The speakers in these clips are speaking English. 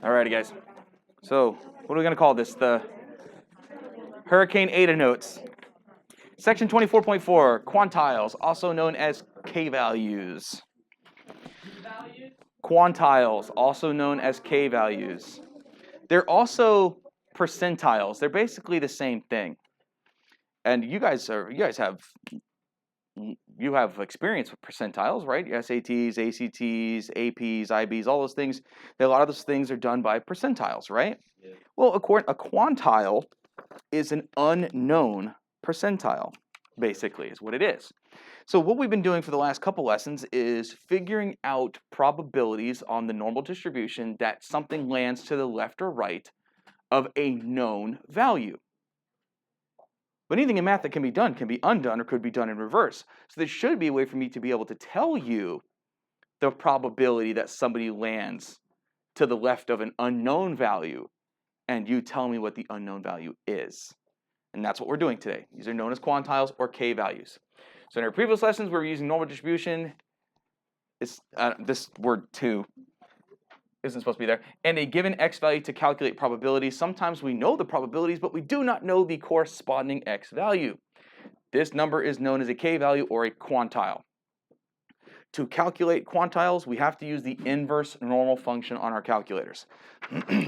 Alrighty, guys. So, what are we going to call this? The Hurricane Eta notes. Section 24.4, quantiles, also known as k-values. Quantiles, also known as k-values. They're also percentiles. They're basically the same thing. And you guys have experience with percentiles, right? SATs, ACTs, APs, IBs, all those things. A lot of those things are done by percentiles, right? Yeah. Well, a quantile is an unknown percentile, basically, is what it is. So what we've been doing for the last couple lessons is figuring out probabilities on the normal distribution that something lands to the left or right of a known value. But anything in math that can be done can be undone or could be done in reverse. So there should be a way for me to be able to tell you the probability that somebody lands to the left of an unknown value, and you tell me what the unknown value is. And that's what we're doing today. These are known as quantiles or k-values. So in our previous lessons, we were using normal distribution. This word too isn't supposed to be there. And a given x value to calculate probabilities. Sometimes we know the probabilities, but we do not know the corresponding x value. This number is known as a k-value or a quantile. To calculate quantiles, we have to use the inverse normal function on our calculators.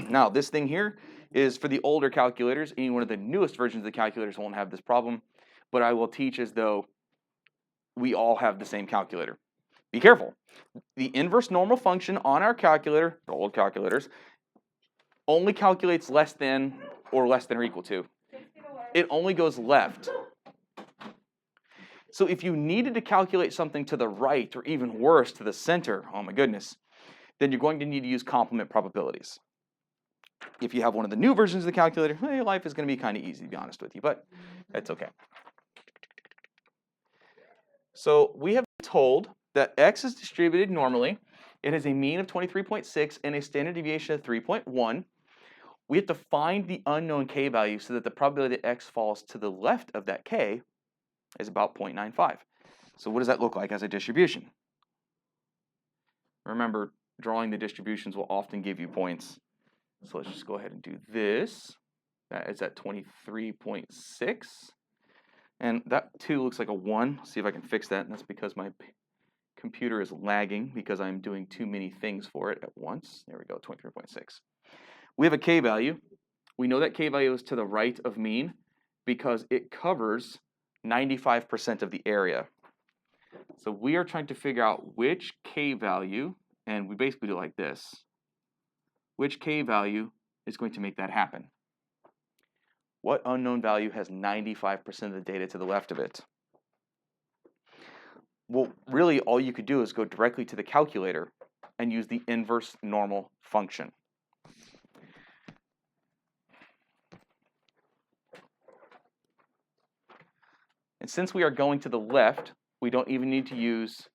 Now, this thing here is for the older calculators. Any one of the newest versions of the calculators won't have this problem, but I will teach as though we all have the same calculator. Be careful. The inverse normal function on our calculator, the old calculators, only calculates less than or equal to. It only goes left. So if you needed to calculate something to the right, or even worse, to the center, oh my goodness, then you're going to need to use complement probabilities. If you have one of the new versions of the calculator, your life is going to be kind of easy, to be honest with you, but that's okay. So we have been told that x is distributed normally. It has a mean of 23.6 and a standard deviation of 3.1. We have to find the unknown k-value so that the probability that x falls to the left of that k is about 0.95. So what does that look like as a distribution? Remember, drawing the distributions will often give you points. So let's just go ahead and do this. That is at 23.6. And that 2 looks like a 1. Let's see if I can fix that. And that's because my computer is lagging because I'm doing too many things for it at once. There we go, 23.6. We have a k-value. We know that k-value is to the right of mean because it covers 95% of the area. So we are trying to figure out which k-value, and we basically do it like this, which k-value is going to make that happen. What unknown value has 95% of the data to the left of it? Well, really, all you could do is go directly to the calculator and use the inverse normal function. And since we are going to the left, we don't even need to use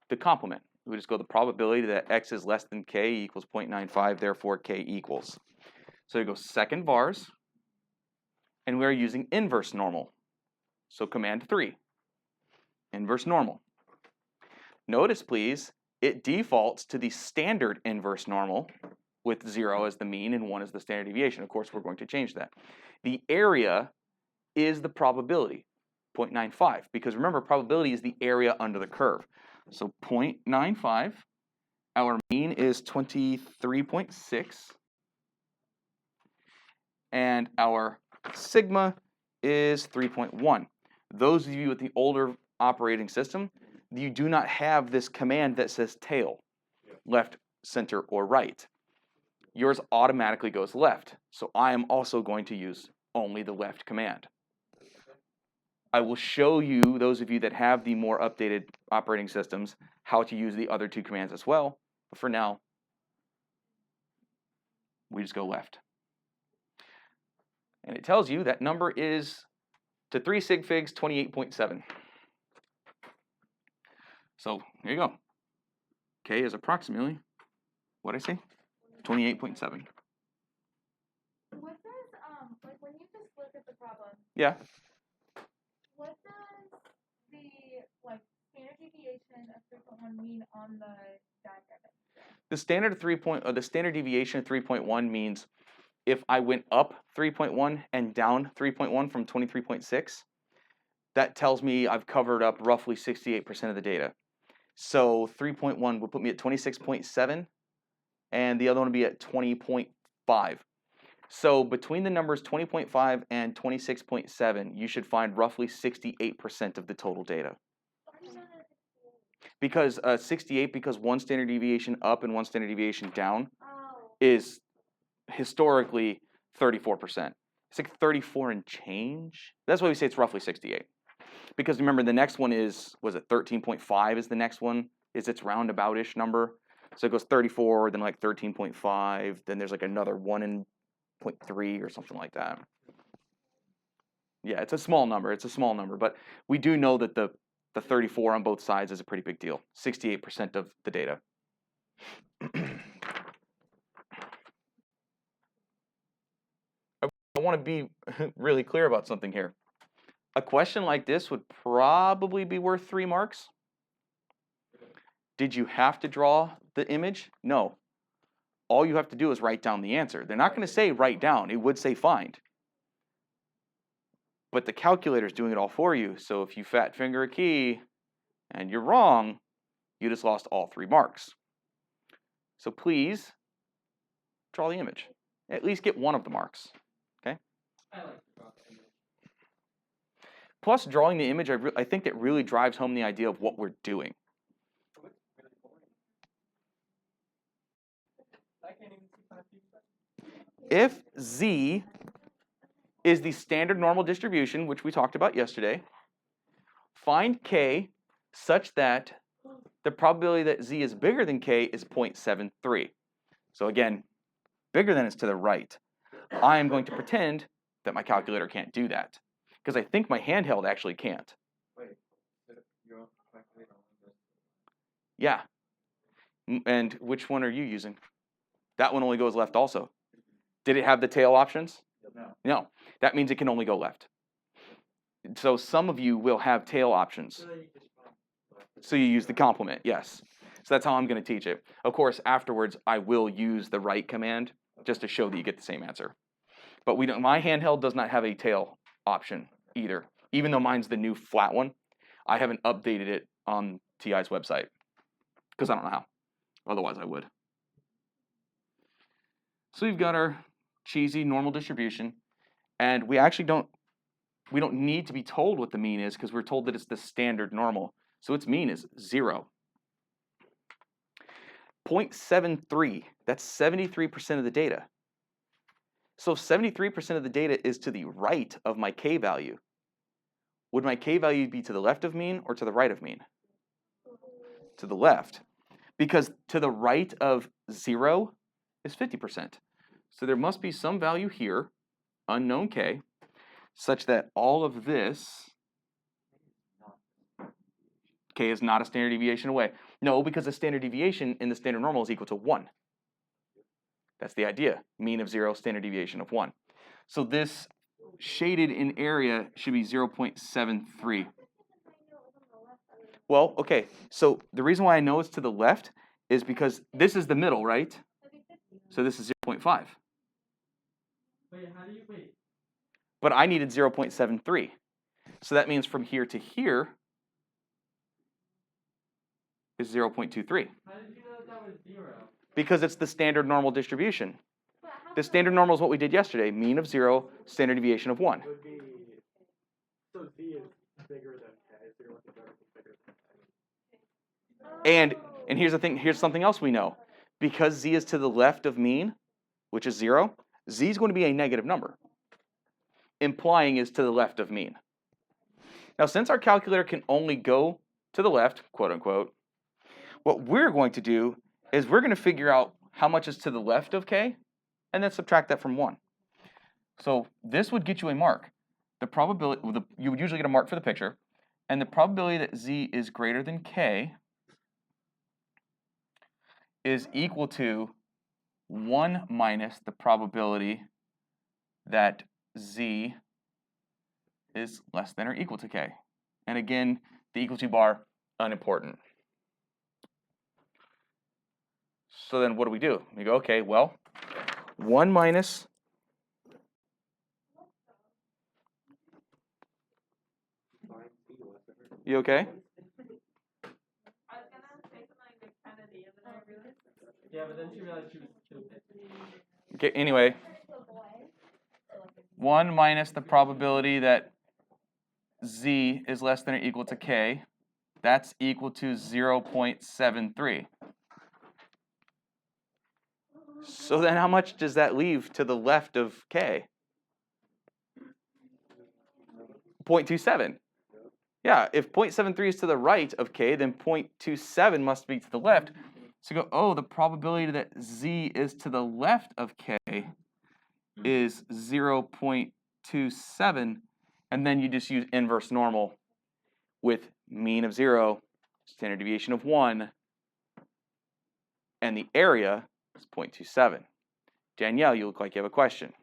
the complement. We just go the probability that x is less than k equals 0.95, therefore k equals. So you go second vars, and we are using inverse normal. So command 3, inverse normal. Notice, please, it defaults to the standard inverse normal with 0 as the mean and 1 as the standard deviation. Of course, we're going to change that. The area is the probability, 0.95, because remember, probability is the area under the curve. So 0.95, our mean is 23.6, and our sigma is 3.1. Those of you with the older operating system, you do not have this command that says tail, left, center, or right. Yours automatically goes left. So I am also going to use only the left command. I will show you, those of you that have the more updated operating systems, how to use the other two commands as well. But for now, we just go left. And it tells you that number is, to 3 sig figs, 28.7. So here you go. K is approximately, what did I say? 28.7. What does, like when you just look at the problem, Yeah. what does the, like, standard deviation of 3.1 mean on the diagram? The standard deviation of 3.1 means if I went up 3.1 and down 3.1 from 23.6, that tells me I've covered up roughly 68% of the data. So 3.1 would put me at 26.7, and the other one would be at 20.5. So between the numbers 20.5 and 26.7, you should find roughly 68% of the total data. Because 68, because one standard deviation up and one standard deviation down is historically 34%. It's like 34 and change. That's why we say it's roughly 68. Because remember, the next one is, was it 13.5 is the next one? Is its roundabout-ish number. So it goes 34, then like 13.5, then there's like another 1.3 or something like that. Yeah, it's a small number. It's a small number. But we do know that the 34 on both sides is a pretty big deal. 68% of the data. I want to be really clear about something here. A question like this would probably be worth 3 marks. Did you have to draw the image? No. All you have to do is write down the answer. They're not going to say write down. It would say find. But the calculator's doing it all for you. So if you fat finger a key and you're wrong, you just lost all 3 marks. So please draw the image. At least get one of the marks. Okay? I like to draw the image. Plus, drawing the image, I think that really drives home the idea of what we're doing. Really boring. I can't even see 5 feet. If Z is the standard normal distribution, which we talked about yesterday, find K such that the probability that Z is bigger than K is 0.73. So again, bigger than is to the right. I am going to pretend that my calculator can't do that, because I think my handheld actually can't. Wait, you're calculating on this. Yeah. And which one are you using? That one only goes left also. Did it have the tail options? No. No. That means it can only go left. So some of you will have tail options. So you use the complement, yes. So that's how I'm going to teach it. Of course, afterwards, I will use the right command just to show that you get the same answer. But we don't. My handheld does not have a tail option either. Even though mine's the new flat one, I haven't updated it on TI's website because I don't know how. Otherwise, I would. So we've got our cheesy normal distribution, and we actually don't need to be told what the mean is because we're told that it's the standard normal. So its mean is 0. 0.73, that's 73% of the data. So if 73% of the data is to the right of my K value, would my K value be to the left of mean or to the right of mean? To the left. Because to the right of 0 is 50%. So there must be some value here, unknown K, such that all of this, K is not a standard deviation away. No, because the standard deviation in the standard normal is equal to 1. That's the idea. Mean of 0, standard deviation of 1. So this shaded in area should be 0.73. Well, okay, so the reason why I know it's to the left is because this is the middle, right? So this is 0.5. Wait, how do you wait? But I needed 0.73. So that means from here to here is 0.23. How did you know that was 0? Because it's the standard normal distribution. The standard normal is what we did yesterday. Mean of 0, standard deviation of 1. Would be, so Z is bigger than K, so you're looking at bigger than K. And here's the thing, here's something else we know. Because Z is to the left of mean, which is 0, Z is going to be a negative number. Implying is to the left of mean. Now, since our calculator can only go to the left, quote unquote, what we're going to do is we're going to figure out how much is to the left of K, and then subtract that from 1. So this would get you a mark. The probability, you would usually get a mark for the picture, and the probability that Z is greater than K is equal to 1 minus the probability that Z is less than or equal to K. And again, the equal to bar unimportant. So then what do? We go, okay, well, 1 minus you okay? I was gonna say something like Kennedy, and then I realized. Yeah, but then she realized she was stupid. Okay, anyway, 1 minus the probability that z is less than or equal to k, that's equal to 0.73. So then how much does that leave to the left of k? 0.27. Yeah, if 0.73 is to the right of k, then 0.27 must be to the left. So you go, oh, the probability that z is to the left of k is 0.27, and then you just use inverse normal with mean of 0, standard deviation of 1, and the area is 0.27. Danielle, you look like you have a question.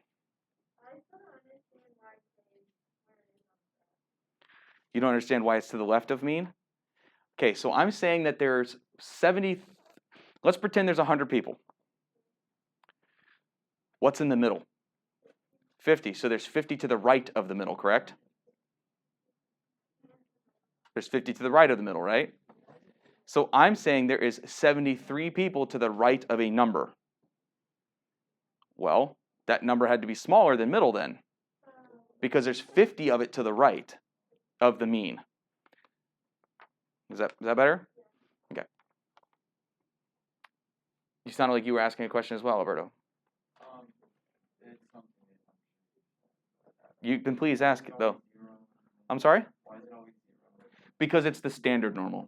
You don't understand why it's to the left of mean? Okay, so I'm saying that there's 70, let's pretend there's 100 people. What's in the middle? 50, so there's 50 to the right of the middle, correct? There's 50 to the right of the middle, right? So I'm saying there is 73 people to the right of a number. Well, that number had to be smaller than middle then, because there's 50 of it to the right of the mean. Is that better? Okay. You sounded like you were asking a question as well, Alberto. It's something. You can please ask it though. I'm sorry? Why is it always 0? Because it's the standard normal.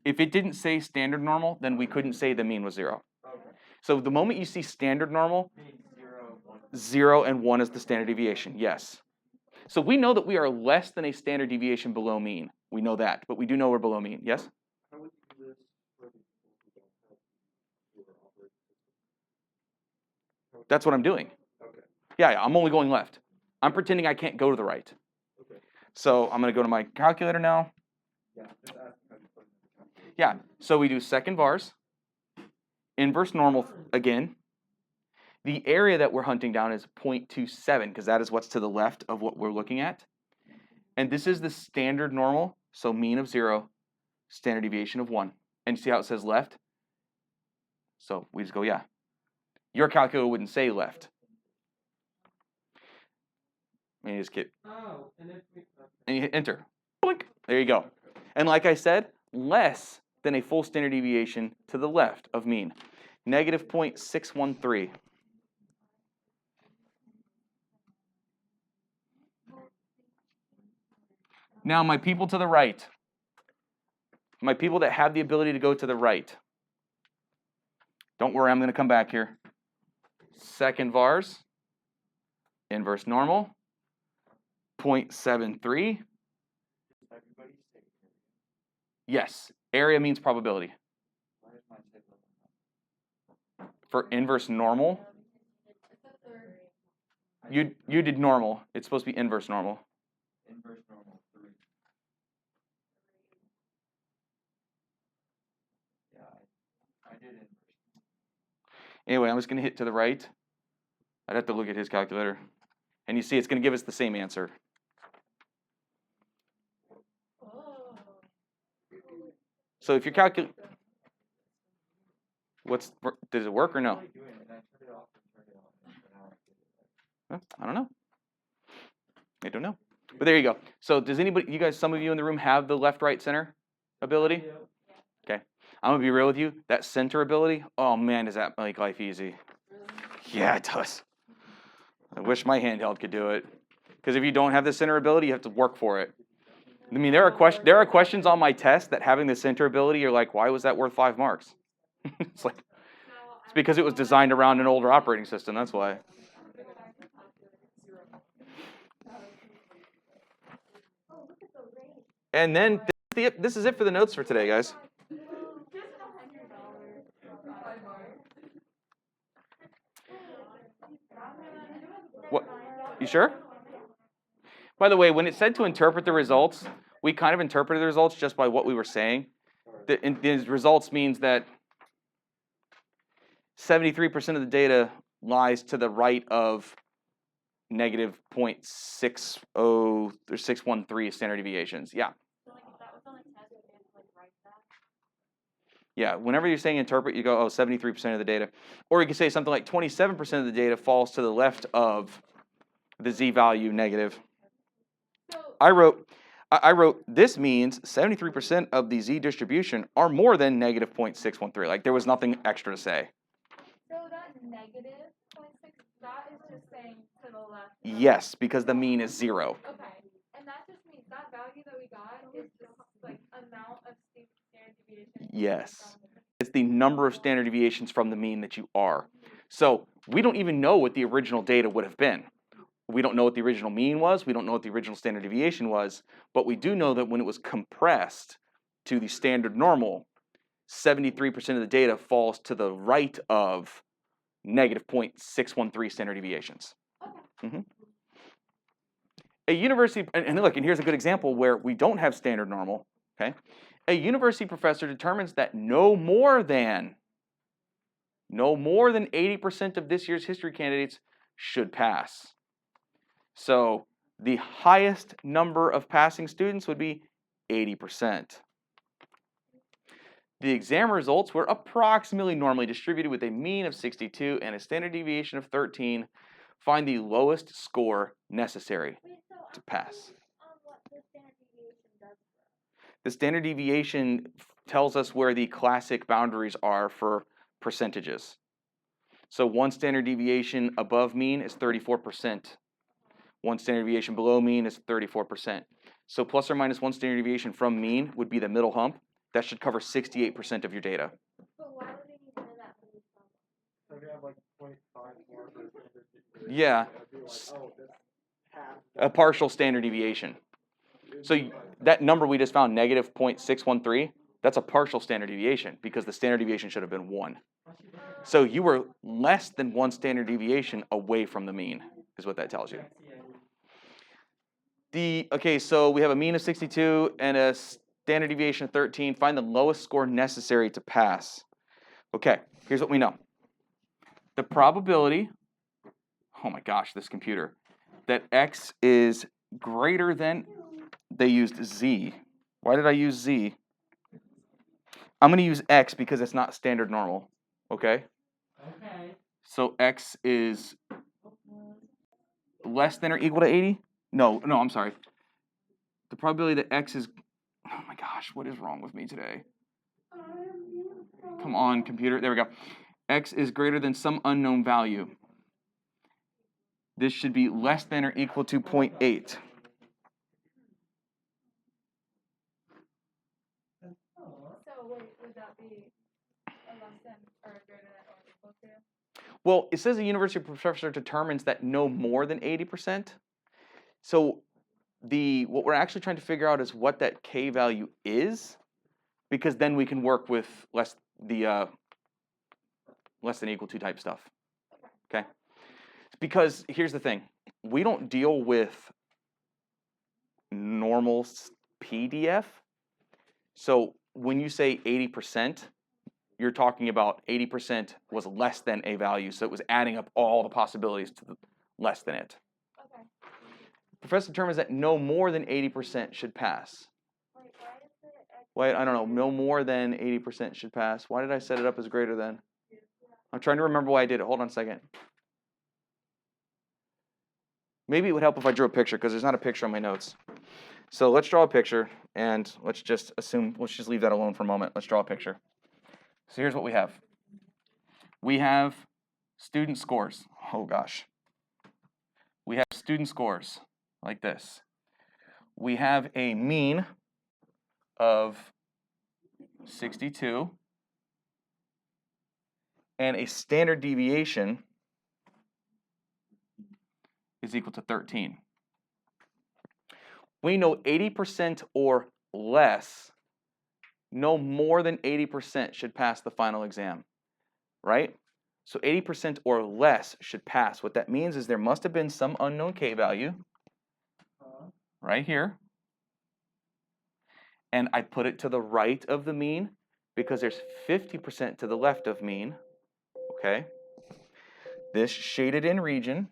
If it didn't say standard normal, then we couldn't say the mean was 0. Okay. So the moment you see standard normal, Meaning 0, 1. 0 and 1 is the standard deviation, yes. So we know that we are less than a standard deviation below mean. We know that, but we do know we're below mean, yes? How would you do this for the people who don't have fewer operating systems? That's what I'm doing. Okay. Yeah, I'm only going left. I'm pretending I can't go to the right. Okay. So I'm going to go to my calculator now. Yeah. Just ask how you put it in the calculator. Yeah, so we do second vars, inverse normal again. The area that we're hunting down is 0.27 because that is what's to the left of what we're looking at. And this is the standard normal, so mean of 0, standard deviation of 1. And you see how it says left? So we just go, yeah. Your calculator wouldn't say left. And you just get, Oh, and if we. and you hit enter. Blink. There you go. And like I said, less than a full standard deviation to the left of mean. Negative 0.613. Now, my people to the right, my people that have the ability to go to the right, don't worry, I'm going to come back here. Second vars, inverse normal, 0.73. Everybody say area. Yes, area means probability. Why does mine say level? For inverse normal, you did normal. It's supposed to be inverse normal. Inverse normal 3. Yeah, I did inverse. Anyway, I'm just going to hit to the right. I'd have to look at his calculator. And you see it's going to give us the same answer. So if your does it work or no? I doing it, and I turned it off and turned it on, and now I did it. Well, I don't know. I don't know. But there you go. So does anybody, you guys, some of you in the room have the left, right, center ability? Yeah. Okay. I'm going to be real with you. That center ability, oh man, does that make life easy? Yeah, it does. I wish my handheld could do it. Because if you don't have the center ability, you have to work for it. I mean, there are questions on my test that having the center ability, you're like, why was that worth 5 marks? It's like, it's because it was designed around an older operating system, that's why. And then this is it for the notes for today, guys. What? You sure? By the way, when it said to interpret the results, we kind of interpreted the results just by what we were saying. the results means that 73% of the data lies to the right of negative 0.60 or 613 standard deviations. Yeah. So like if that was on a test, would it like write that? Yeah, whenever you're saying interpret, you go, oh, 73% of the data. Or you can say something like 27% of the data falls to the left of the z-value negative. So I wrote, this means 73% of the z distribution are more than negative 0.613. Like, there was nothing extra to say. so that negative 0.6, that is just saying to the left. Yes, because the mean is 0. Okay. And that just means that value that we got is just like amount of standard deviation. Yes. It's the number of standard deviations from the mean that you are. So we don't even know what the original data would have been. We don't know what the original mean was. We don't know what the original standard deviation was. But we do know that when it was compressed to the standard normal, 73% of the data falls to the right of negative 0.613 standard deviations. Okay. A university, and look, and here's a good example where we don't have standard normal, okay? A university professor determines that no more than 80% of this year's history candidates should pass. So the highest number of passing students would be 80%. The exam results were approximately normally distributed with a mean of 62 and a standard deviation of 13. Find the lowest score necessary to pass. What the standard deviation does. The standard deviation tells us where the classic boundaries are for percentages. So one standard deviation above mean is 34%. One standard deviation below mean is 34%. So plus or minus one standard deviation from mean would be the middle hump. That should cover 68% of your data. But why would they need to know that for this problem? So if you have like 0.5 more for standard deviation, Yeah, it'd be like, oh, this half. a partial standard deviation. So that number we just found, negative 0.613, that's a partial standard deviation because the standard deviation should have been 1. So you were less than 1 standard deviation away from the mean, is what that tells you. Okay, so we have a mean of 62 and a standard deviation of 13. Find the lowest score necessary to pass. Okay, here's what we know. The probability, oh my gosh, this computer, that x is greater than, they used z. Why did I use z? I'm going to use x because it's not standard normal, okay? Okay. So x is less than or equal to 80? No, I'm sorry. The probability that x is, oh my gosh, what is wrong with me today? Come on, computer. There we go. X is greater than some unknown value. This should be less than or equal to 0.8. So wait, would that be a less than or greater than or equal to? Well, it says a university professor determines that no more than 80%. So what we're actually trying to figure out is what that k value is, because then we can work with less than equal to type stuff. Okay? Because here's the thing. We don't deal with normal PDF. So when you say 80%, you're talking about 80% was less than a value. So it was adding up all the possibilities to the less than it. Okay. Professor determines that no more than 80% should pass. Wait, why is it x? Wait, I don't know. No more than 80% should pass. Why did I set it up as greater than? I'm trying to remember why I did it. Hold on a second. Maybe it would help if I drew a picture because there's not a picture on my notes. So let's draw a picture and let's just leave that alone for a moment. Let's draw a picture. So here's what we have. We have student scores. Oh gosh. We have student scores like this. We have a mean of 62 and a standard deviation is equal to 13. We know 80% or less, no more than 80% should pass the final exam, right? So 80% or less should pass. What that means is there must have been some unknown k value right here. and I put it to the right of the mean because there's 50% to the left of mean, okay? This shaded in region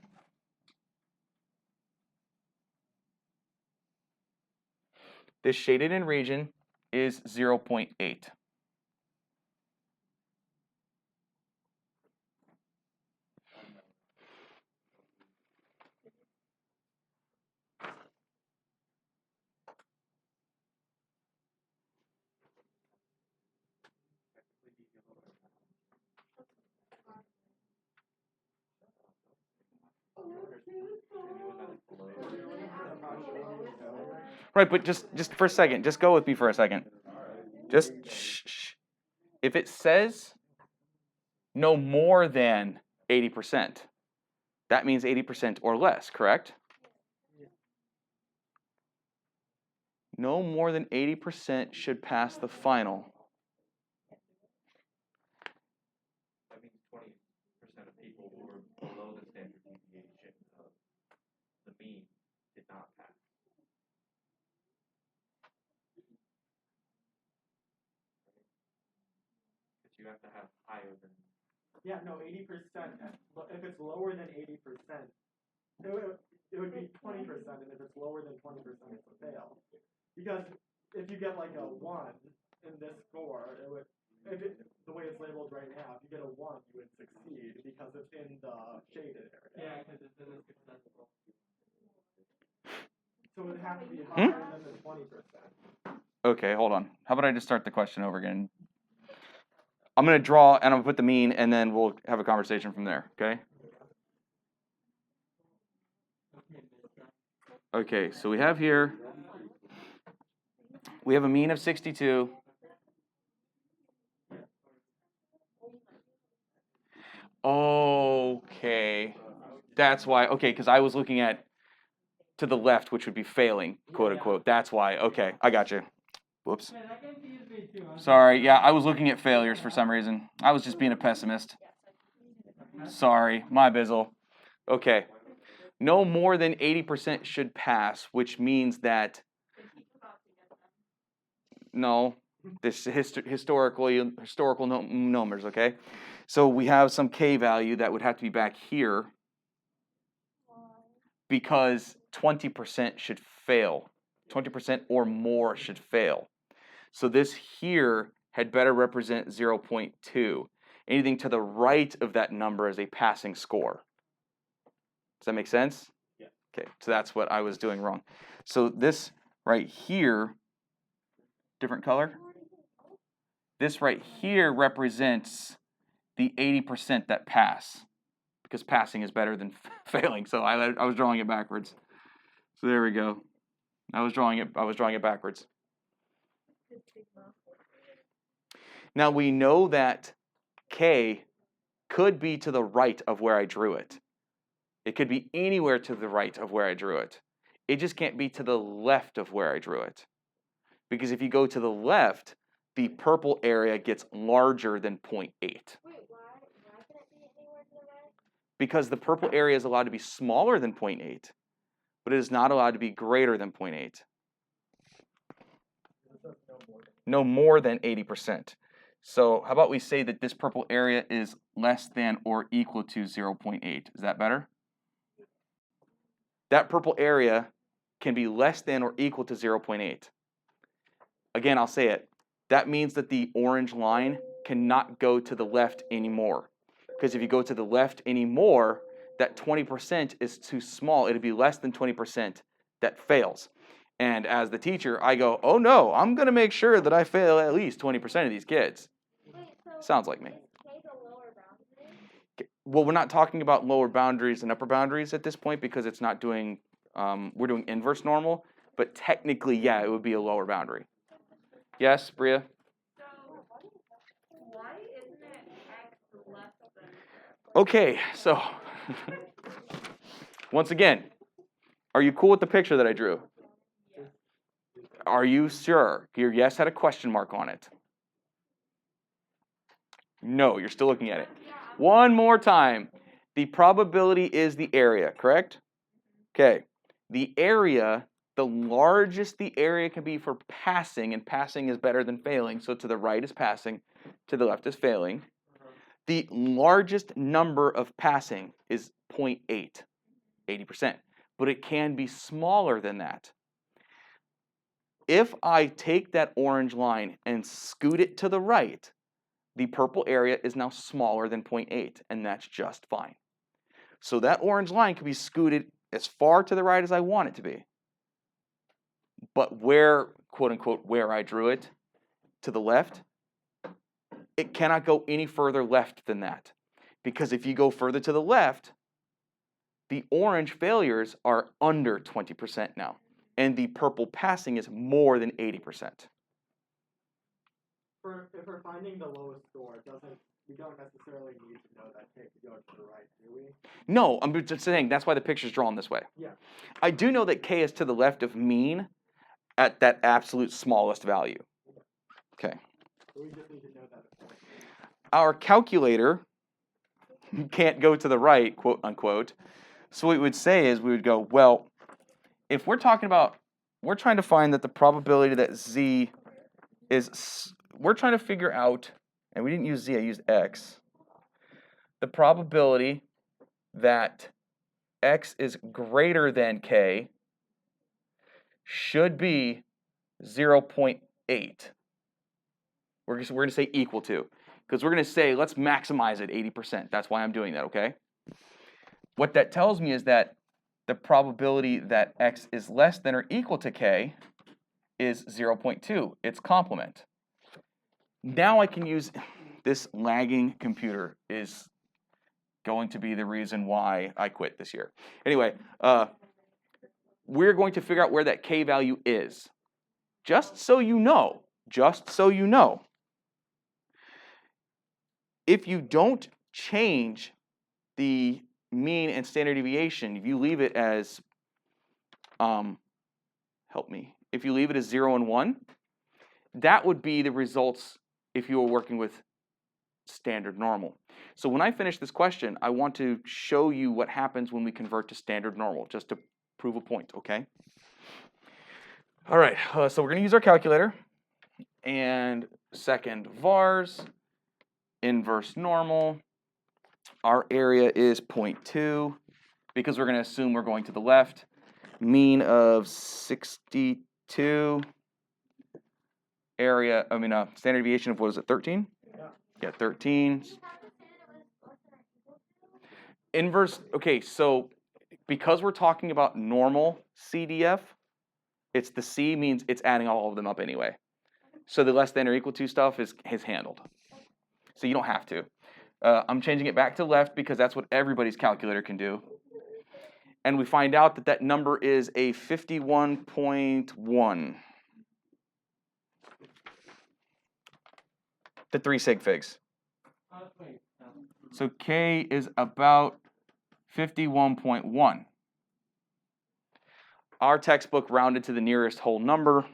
is 0.8. Right, but just for a second, just go with me for a second. Just shh. If it says no more than 80%, that means 80% or less, correct? No more than 80% should pass the final. That means 20% of people who were below the standard deviation of the mean did not pass. But you have to have higher than. Yeah, no, 80%. If it's lower than 80%, it would be 20%, and if it's lower than 20%, it's a fail. Because if you get like a 1 in this score, it would, the way it's labeled right now, if you get a 1, you would succeed because it's in the shaded area. Yeah, because it's in the successful. So it would have to be higher than the 20%. Okay, hold on. How about I just start the question over again? I'm going to draw, and I'm going to put the mean, and then we'll have a conversation from there, okay? Okay, so we have here, we have a mean of 62. Okay, that's why, okay, because I was looking at to the left, which would be failing, quote unquote. That's why, okay, I got you. Whoops. Sorry, yeah, I was looking at failures for some reason. I was just being a pessimist. Sorry, my bizzle. Okay, no more than 80% should pass, which means that, no, this historical numbers, okay? So we have some k value that would have to be back here because 20% should fail. 20% or more should fail. So this here had better represent 0.2. Anything to the right of that number is a passing score. Does that make sense? Yeah. Okay, so that's what I was doing wrong. So this right here, different color? This right here represents the 80% that pass, because passing is better than failing. So I was drawing it backwards. So there we go. I was drawing it backwards. Now we know that K could be to the right of where I drew it. It could be anywhere to the right of where I drew it. It just can't be to the left of where I drew it. Because if you go to the left, the purple area gets larger than 0.8. Wait, why can it be anywhere to the right? Because the purple area is allowed to be smaller than 0.8, but it is not allowed to be greater than 0.8. No more than 80%. So how about we say that this purple area is less than or equal to 0.8. Is that better? That purple area can be less than or equal to 0.8. Again, I'll say it. That means that the orange line cannot go to the left anymore. Because if you go to the left anymore, that 20% is too small. It'd be less than 20% that fails. And as the teacher, I go, oh no, I'm going to make sure that I fail at least 20% of these kids. Wait, so Sounds like me. is K the lower boundary? Well, we're not talking about lower boundaries and upper boundaries at this point because it's not doing, we're doing inverse normal. But technically, yeah, it would be a lower boundary. Yes, Bria? So why isn't it X less than? Okay, so once again, are you cool with the picture that I drew? Are you sure? Your yes had a question mark on it. No, you're still looking at it. One more time. The probability is the area, correct? Okay. The area, the largest the area can be for passing, and passing is better than failing, so to the right is passing, to the left is failing, the largest number of passing is 0.8, 80%. But it can be smaller than that. If I take that orange line and scoot it to the right, the purple area is now smaller than 0.8, and that's just fine. So that orange line can be scooted as far to the right as I want it to be. But where, quote unquote, where I drew it, to the left, it cannot go any further left than that. Because if you go further to the left, the orange failures are under 20% now. And the purple passing is more than 80%. If we're finding the lowest score, we don't necessarily need to know that K to go to the right, do we? No, I'm just saying that's why the picture's drawn this way. Yeah. I do know that K is to the left of mean at that absolute smallest value. Okay. So we just need to know that. Our calculator can't go to the right, quote unquote. So what we would say is we would go, well, if we're talking about, we're trying to find that the probability that Z is, we're trying to figure out, and we didn't use Z, I used X, the probability that X is greater than K should be 0.8. We're going to say equal to, because we're going to say, let's maximize it 80%. That's why I'm doing that, okay? What that tells me is that the probability that X is less than or equal to K is 0.2, its complement. Now I can use, this lagging computer is going to be the reason why I quit this year. Anyway, we're going to figure out where that K value is. Just so you know, if you don't change the mean and standard deviation, if you leave it as, help me, if you leave it as 0 and 1, that would be the results if you were working with standard normal. So when I finish this question, I want to show you what happens when we convert to standard normal, just to prove a point, okay? All right, so we're going to use our calculator, and second vars, inverse normal. Our area is 0.2, because we're going to assume we're going to the left. Mean of 62. Area, standard deviation of, what is it, 13? Yeah, 13. Inverse, okay, so because we're talking about normal CDF, it's the C means it's adding all of them up anyway. So the less than or equal to stuff is handled. So you don't have to. I'm changing it back to left because that's what everybody's calculator can do. And we find out that that number is a 51.1. The 3 sig figs. So K is about 51.1. Our textbook rounded to the nearest whole number.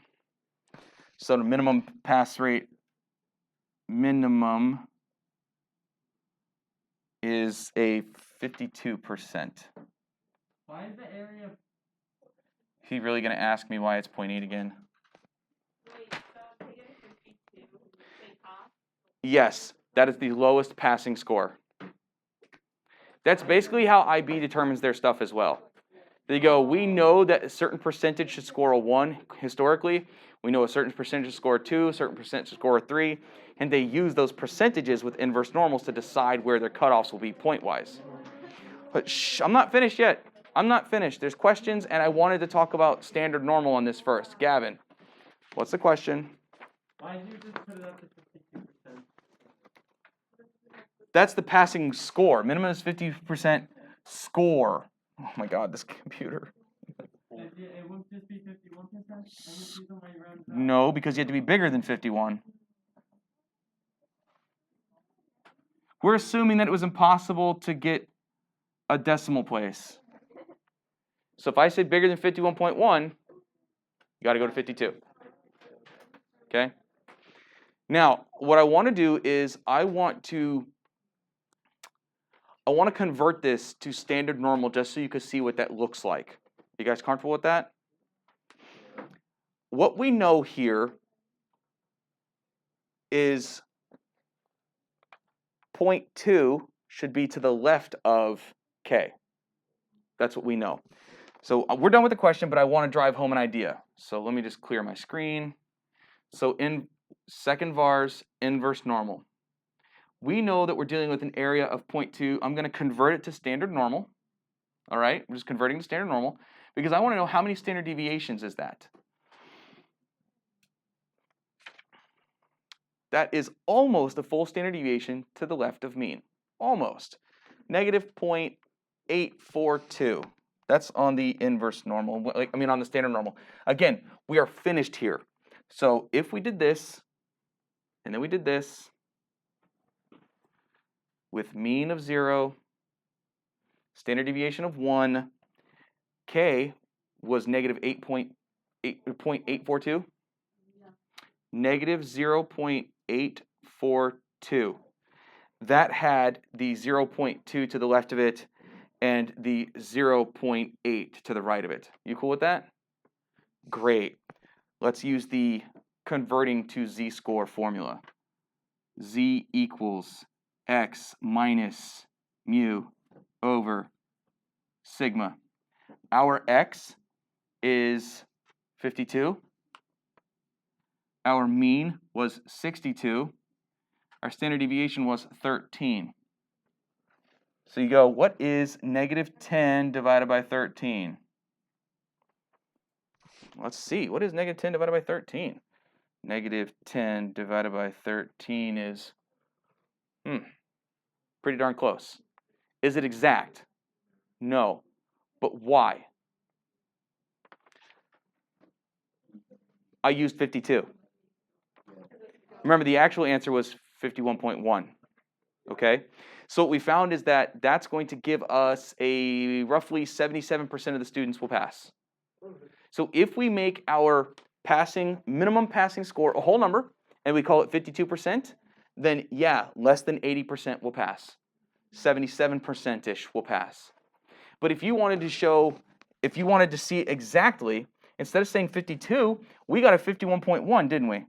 So the minimum pass rate, minimum is a 52%. Why is the area? Is he really going to ask me why it's 0.8 again? Wait, so negative 52, they pass? Yes, that is the lowest passing score. That's basically how IB determines their stuff as well. They go, we know that a certain percentage should score a 1 historically. We know a certain percentage should score a 2, a certain percentage should score a 3. And they use those percentages with inverse normals to decide where their cutoffs will be point-wise. But shh, I'm not finished yet. I'm not finished. There's questions, and I wanted to talk about standard normal on this first. Gavin, what's the question? Why did you just put it up to 52%? That's the passing score. Minimum is 50% score. Oh my God, this computer. It won't just be 51%? No, because you have to be bigger than 51. We're assuming that it was impossible to get a decimal place. So if I say bigger than 51.1, you got to go to 52. Okay? Now, what I want to do is I want to convert this to standard normal just so you can see what that looks like. You guys comfortable with that? what we know here is 0.2 should be to the left of k. That's what we know. So we're done with the question, but I want to drive home an idea. So let me just clear my screen. So in second vars, inverse normal. We know that we're dealing with an area of 0.2. I'm going to convert it to standard normal. All right, I'm just converting to standard normal because I want to know how many standard deviations is that. That is almost a full standard deviation to the left of mean. Almost. Negative 0.842. That's on the inverse normal, on the standard normal. Again, we are finished here. So if we did this, and then we did this, with mean of 0, standard deviation of 1, k was negative 0.842. Negative 0.842. That had the 0.2 to the left of it and the 0.8 to the right of it. You cool with that? Great. Let's use the converting to z-score formula. Z equals x minus mu over sigma. Our x is 52. Our mean was 62. Our standard deviation was 13. So you go, what is negative 10 divided by 13? Let's see, what is negative 10 divided by 13? Negative 10 divided by 13 is, pretty darn close. Is it exact? No. But why? I used 52. Remember, the actual answer was 51.1. Okay? So what we found is that that's going to give us a roughly 77% of the students will pass. So if we make our minimum passing score a whole number, and we call it 52%, then yeah, less than 80% will pass. 77%-ish will pass. But if you wanted to see exactly, instead of saying 52, we got a 51.1, didn't we?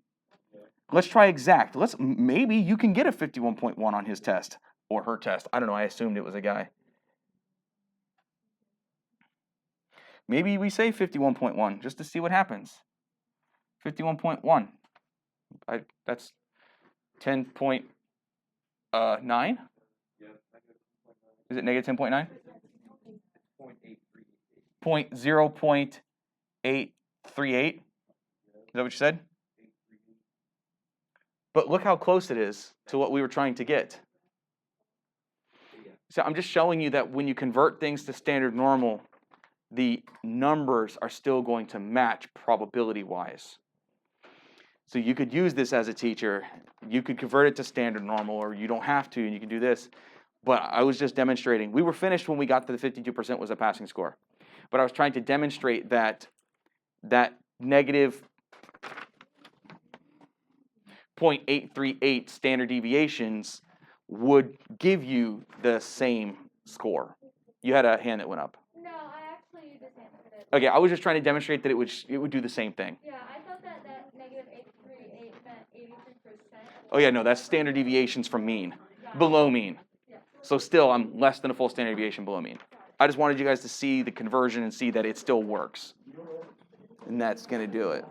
Let's try exact. Maybe you can get a 51.1 on his test or her test. I don't know. I assumed it was a guy. Maybe we say 51.1 just to see what happens. 51.1. That's 10.9. Is it negative 10.9? 0.838. Is that what you said? But look how close it is to what we were trying to get. So I'm just showing you that when you convert things to standard normal, the numbers are still going to match probability-wise. So you could use this as a teacher. You could convert it to standard normal, or you don't have to, and you can do this. But I was just demonstrating. We were finished when we got to the 52% was a passing score. But I was trying to demonstrate that negative 0.838 standard deviations would give you the same score. You had a hand that went up. No, I actually just answered it. Okay, I was just trying to demonstrate that it would do the same thing. Yeah, I thought that negative 838 meant 83%. Oh yeah, no, that's standard deviations from mean, below mean. So still, I'm less than a full standard deviation below mean. I just wanted you guys to see the conversion and see that it still works. And that's going to do it.